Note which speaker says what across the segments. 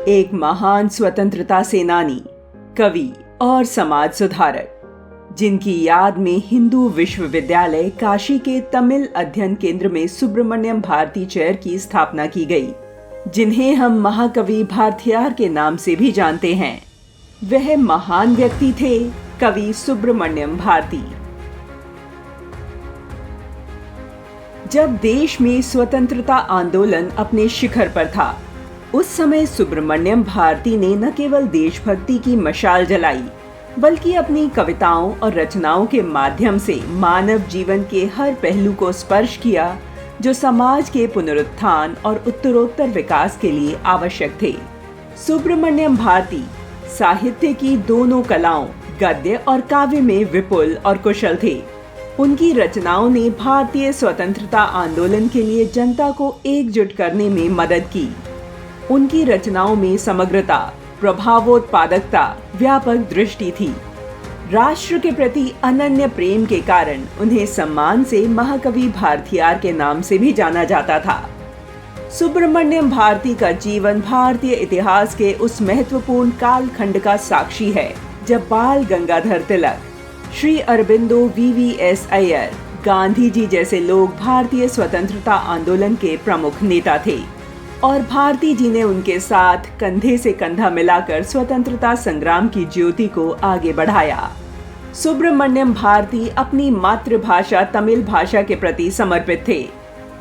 Speaker 1: एक महान स्वतंत्रता सेनानी, कवि और समाज सुधारक, जिनकी याद में हिंदू विश्वविद्यालय काशी के तमिल अध्ययन केंद्र में सुब्रमण्यम भारती चेयर की स्थापना की गई, जिन्हें हम महाकवि भारथियार के नाम से भी जानते हैं। वह महान व्यक्ति थे कवि सुब्रमण्यम भारती। जब देश में स्वतंत्रता आंदोलन अपने शिखर पर था, उस समय सुब्रमण्यम भारती ने न केवल देशभक्ति की मशाल जलाई, बल्कि अपनी कविताओं और रचनाओं के माध्यम से मानव जीवन के हर पहलू को स्पर्श किया, जो समाज के पुनरुत्थान और उत्तरोत्तर विकास के लिए आवश्यक थे। सुब्रमण्यम भारती साहित्य की दोनों कलाओं, गद्य और काव्य में विपुल और कुशल थे। उनकी रचनाओं ने भारतीय स्वतंत्रता आंदोलन के लिए जनता को एकजुट करने में मदद की। उनकी रचनाओं में समग्रता, प्रभावोत्पादकता, व्यापक दृष्टि थी। राष्ट्र के प्रति अनन्य प्रेम के कारण उन्हें सम्मान से महाकवि भारथियार के नाम से भी जाना जाता था। सुब्रमण्यम भारती का जीवन भारतीय इतिहास के उस महत्वपूर्ण कालखंड का साक्षी है जब बाल गंगाधर तिलक, श्री अरबिंदो, वीवीएस अय्यर, गांधी जी जैसे लोग भारतीय स्वतंत्रता आंदोलन के प्रमुख नेता थे और भारती जी ने उनके साथ कंधे से कंधा मिलाकर स्वतंत्रता संग्राम की ज्योति को आगे बढ़ाया। सुब्रमण्यम भारती अपनी मातृभाषा तमिल भाषा के प्रति समर्पित थे।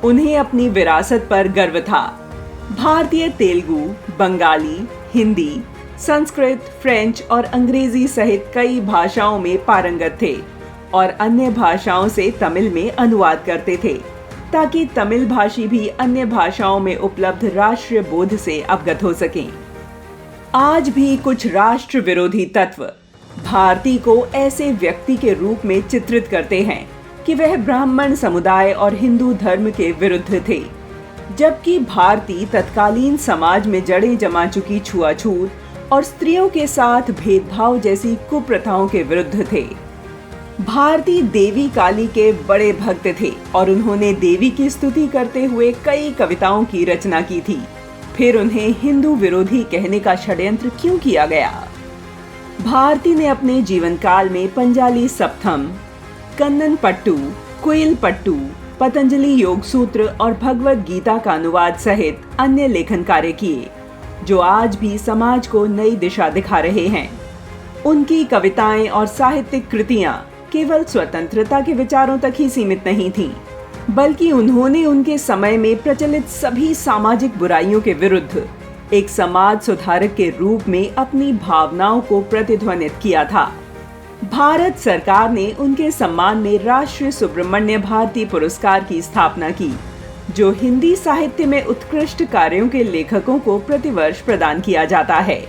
Speaker 1: उन्हें अपनी विरासत पर गर्व था। भारतीय तेलुगु, बंगाली, हिंदी, संस्कृत, फ्रेंच और अंग्रेजी सहित कई भाषाओं में पारंगत थे और अन्य भाषाओं से तमिल में अनुवाद करते थे, ताकि तमिल भाषी भी अन्य भाषाओं में उपलब्ध राष्ट्रीय बोध से अवगत हो सकें। आज भी कुछ राष्ट्र विरोधी तत्व भारती को ऐसे व्यक्ति के रूप में चित्रित करते हैं कि वह ब्राह्मण समुदाय और हिंदू धर्म के विरुद्ध थे, जबकि भारती तत्कालीन समाज में जड़ें जमा चुकी छुआछूत और स्त्रियों के साथ भेदभाव जैसी कुप्रथाओं के विरुद्ध थे। भारती देवी काली के बड़े भक्त थे और उन्होंने देवी की स्तुति करते हुए कई कविताओं की रचना की थी। फिर उन्हें हिंदू विरोधी कहने का षड्यंत्र क्यों किया गया? भारती ने अपने जीवन काल में पंजाली सप्तम, कन्नन पट्टू, कुइल पट्टू, पतंजलि योग सूत्र और भगवद गीता का अनुवाद सहित अन्य लेखन कार्य किए, जो आज भी समाज को नई दिशा दिखा रहे हैं। उनकी कविताएं और साहित्यिक कृतियां केवल स्वतंत्रता के विचारों तक ही सीमित नहीं थीं, बल्कि उन्होंने उनके समय में प्रचलित सभी सामाजिक बुराइयों के विरुद्ध एक समाज सुधारक के रूप में अपनी भावनाओं को प्रतिध्वनित किया था। भारत सरकार ने उनके सम्मान में राष्ट्रीय सुब्रमण्य भारती पुरस्कार की स्थापना की, जो हिंदी साहित्य में उत्कृष्ट कार्यों के लेखकों को प्रतिवर्ष प्रदान किया जाता है।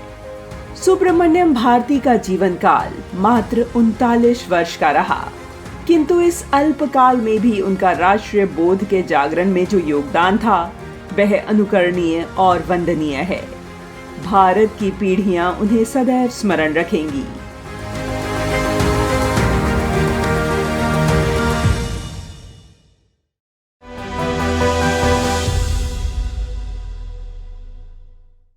Speaker 1: सुब्रमण्यम भारती का जीवन काल मात्र 39 वर्ष का रहा, किंतु इस अल्पकाल में भी उनका राष्ट्रीय बोध के जागरण में जो योगदान था, वह अनुकरणीय और वंदनीय है। भारत की पीढ़ियां उन्हें सदैव स्मरण रखेंगी।